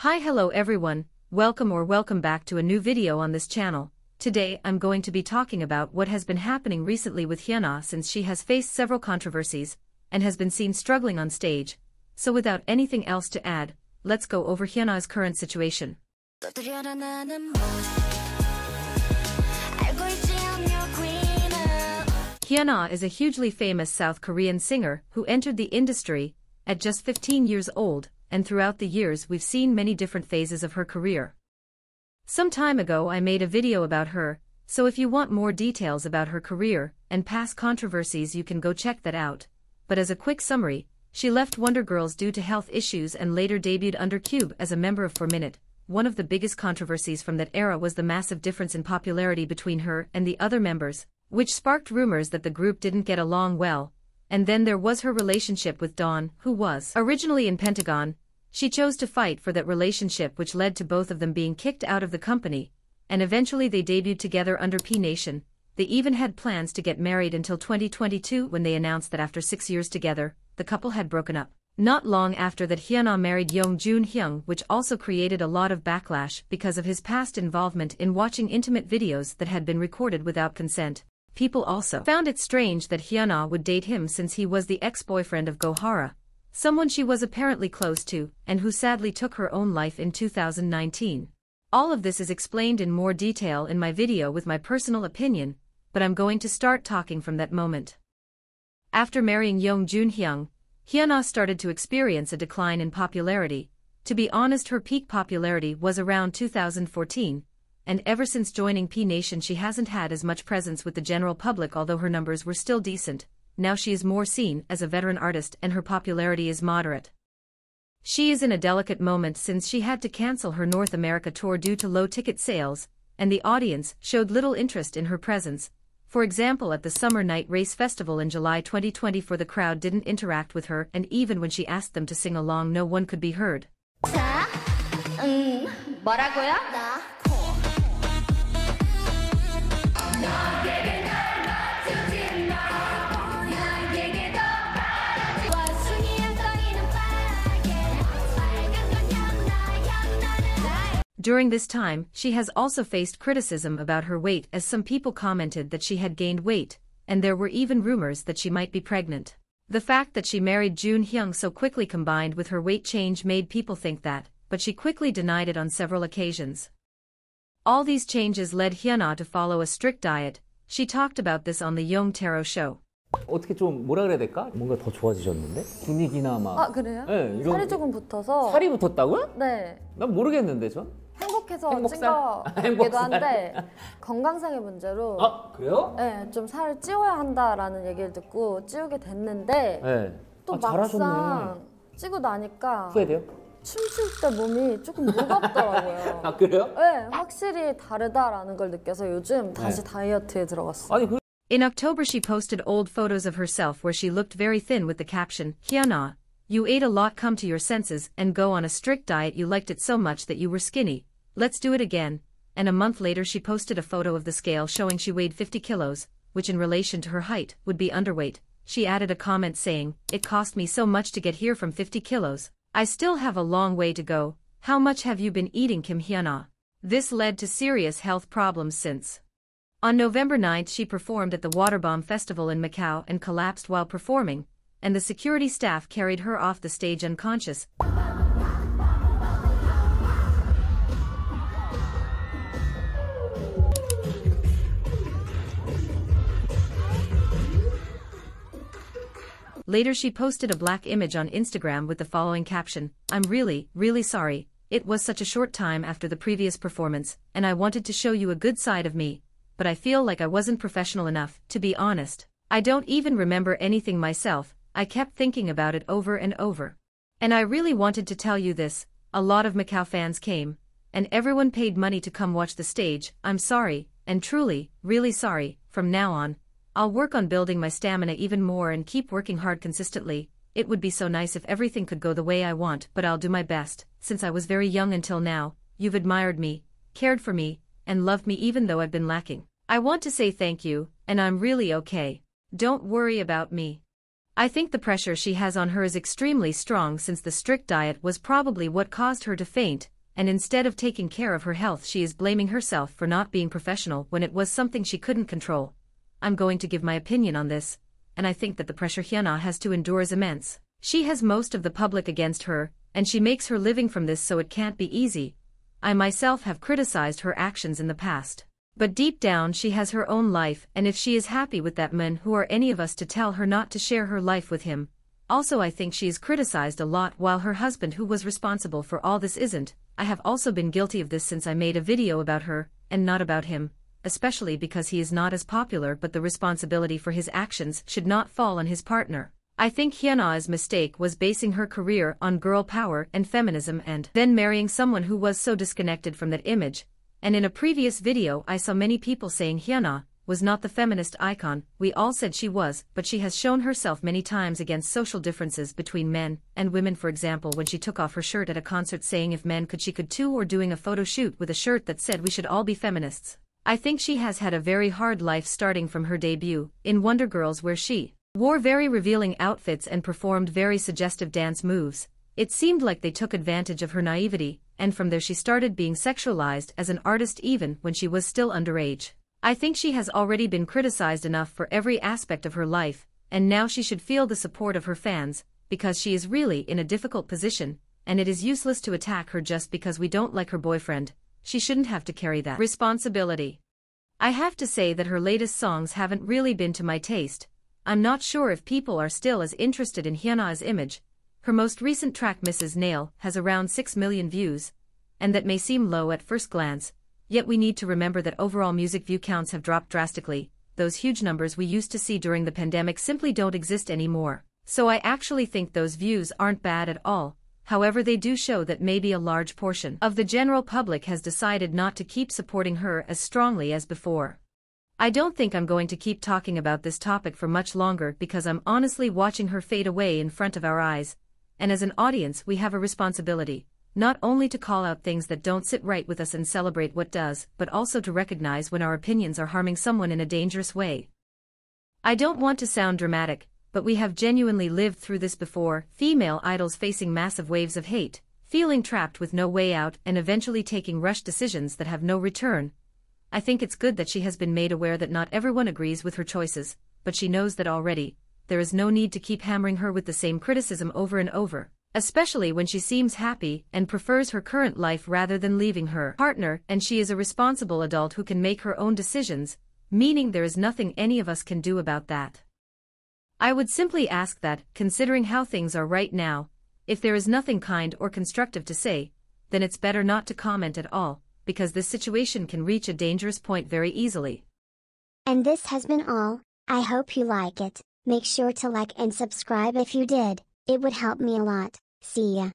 Hi, hello everyone, welcome back to a new video on this channel. Today I'm going to be talking about what has been happening recently with HYUNA since she has faced several controversies and has been seen struggling on stage. So without anything else to add, let's go over HYUNA's current situation. HYUNA is a hugely famous South Korean singer who entered the industry at just 15 years old, and throughout the years we've seen many different phases of her career. Some time ago I made a video about her, so if you want more details about her career and past controversies you can go check that out. But as a quick summary, she left Wonder Girls due to health issues and later debuted under ktube as a member of 4Minute. One of the biggest controversies from that era was the massive difference in popularity between her and the other members, which sparked rumors that the group didn't get along well. And then there was her relationship with Dawn, who was originally in Pentagon. She chose to fight for that relationship, which led to both of them being kicked out of the company, and eventually they debuted together under P Nation. They even had plans to get married until 2022 when they announced that after 6 years together, the couple had broken up. Not long after that, HYUNA married junhyung, which also created a lot of backlash because of his past involvement in watching intimate videos that had been recorded without consent. People also found it strange that HYUNA would date him since he was the ex-boyfriend of Go-hara, someone she was apparently close to and who sadly took her own life in 2019. All of this is explained in more detail in my video with my personal opinion, but I'm going to start talking from that moment. After marrying junhyung, HYUNA started to experience a decline in popularity. To be honest, her peak popularity was around 2014, and ever since joining P Nation she hasn't had as much presence with the general public, although her numbers were still decent. Now she is more seen as a veteran artist and her popularity is moderate. She is in a delicate moment since she had to cancel her North America tour due to low ticket sales, and the audience showed little interest in her presence. For example, at the Summer Night Race Festival in July 2024, the crowd didn't interact with her, and even when she asked them to sing along, no one could be heard. 뭐라고요? During this time, she has also faced criticism about her weight, as some people commented that she had gained weight, and there were even rumors that she might be pregnant. The fact that she married junhyung so quickly combined with her weight change made people think that, but she quickly denied it on several occasions. All these changes led HYUNA to follow a strict diet. She talked about this on the 𝒉𝒆𝒍𝒍𝒐 show. 어떻게 좀 뭐라 그래야 될까? 뭔가 더 좋아지셨는데? 분위기나 막. 아, 그래요? 네, 이런. 살이 조금 붙어서. 살이 붙었다고요? 네. 난 모르겠는데 전. 행복해서 찐 행복살? 거기도 한데 건강상의 문제로. 아, 그래요? 네, 좀 살을 찌워야 한다라는 얘기를 듣고 찌우게 됐는데 네. 또 막상 찌고 나니까 후회돼요? 춤출 때 몸이 조금 무겁더라고요. 아, 그래요? 네, 확실히 다르다라는 걸 느껴서 요즘 다시 다이어트에 들어갔어요. 아니 그. In October she posted old photos of herself where she looked very thin with the caption, HYUNA, you ate a lot, come to your senses and go on a strict diet, you liked it so much that you were skinny, let's do it again. And a month later she posted a photo of the scale showing she weighed 50 kilos, which in relation to her height would be underweight. She added a comment saying, it cost me so much to get here from 50 kilos. I still have a long way to go. How much have you been eating, Kim HYUNA? This led to serious health problems since. On November 9th she performed at the Waterbomb Festival in Macau and collapsed while performing, and the security staff carried her off the stage unconscious. Later she posted a black image on Instagram with the following caption, I'm really, really sorry, it was such a short time after the previous performance, and I wanted to show you a good side of me, but I feel like I wasn't professional enough, to be honest. I don't even remember anything myself, I kept thinking about it over and over. And I really wanted to tell you this, a lot of Macau fans came, and everyone paid money to come watch the stage. I'm sorry, and truly, really sorry. From now on, I'll work on building my stamina even more and keep working hard consistently. It would be so nice if everything could go the way I want, but I'll do my best. Since I was very young until now, you've admired me, cared for me, and loved me even though I've been lacking. I want to say thank you, and I'm really okay. Don't worry about me. I think the pressure she has on her is extremely strong since the strict diet was probably what caused her to faint, and instead of taking care of her health she is blaming herself for not being professional when it was something she couldn't control. I'm going to give my opinion on this, and I think that the pressure HYUNA has to endure is immense. She has most of the public against her, and she makes her living from this, so it can't be easy. I myself have criticized her actions in the past. But deep down she has her own life, and if she is happy with that man, who are any of us to tell her not to share her life with him? Also, I think she is criticized a lot while her husband, who was responsible for all this, isn't. I have also been guilty of this since I made a video about her, and not about him, especially because he is not as popular, but the responsibility for his actions should not fall on his partner. I think HYUNA's mistake was basing her career on girl power and feminism and then marrying someone who was so disconnected from that image. And in a previous video I saw many people saying HYUNA was not the feminist icon. We all said she was, but she has shown herself many times against social differences between men and women. For example, when she took off her shirt at a concert saying if men could she could too, or doing a photo shoot with a shirt that said we should all be feminists. I think she has had a very hard life starting from her debut in Wonder Girls, where she wore very revealing outfits and performed very suggestive dance moves. It seemed like they took advantage of her naivety, and from there she started being sexualized as an artist even when she was still underage. I think she has already been criticized enough for every aspect of her life, and now she should feel the support of her fans, because she is really in a difficult position, and it is useless to attack her just because we don't like her boyfriend. She shouldn't have to carry that responsibility. I have to say that her latest songs haven't really been to my taste. I'm not sure if people are still as interested in HYUNA's image. Her most recent track, Mrs. Nail, has around 6 million views, and that may seem low at first glance, yet we need to remember that overall music view counts have dropped drastically. Those huge numbers we used to see during the pandemic simply don't exist anymore. So I actually think those views aren't bad at all. However, they do show that maybe a large portion of the general public has decided not to keep supporting her as strongly as before. I don't think I'm going to keep talking about this topic for much longer because I'm honestly watching her fade away in front of our eyes. And as an audience we have a responsibility, not only to call out things that don't sit right with us and celebrate what does, but also to recognize when our opinions are harming someone in a dangerous way. I don't want to sound dramatic, but we have genuinely lived through this before, female idols facing massive waves of hate, feeling trapped with no way out, and eventually taking rushed decisions that have no return. I think it's good that she has been made aware that not everyone agrees with her choices, but she knows that already. There is no need to keep hammering her with the same criticism over and over, especially when she seems happy and prefers her current life rather than leaving her partner, and she is a responsible adult who can make her own decisions, meaning there is nothing any of us can do about that. I would simply ask that, considering how things are right now, if there is nothing kind or constructive to say, then it's better not to comment at all, because this situation can reach a dangerous point very easily. And this has been all. I hope you like it. Make sure to like and subscribe if you did. It would help me a lot. See ya.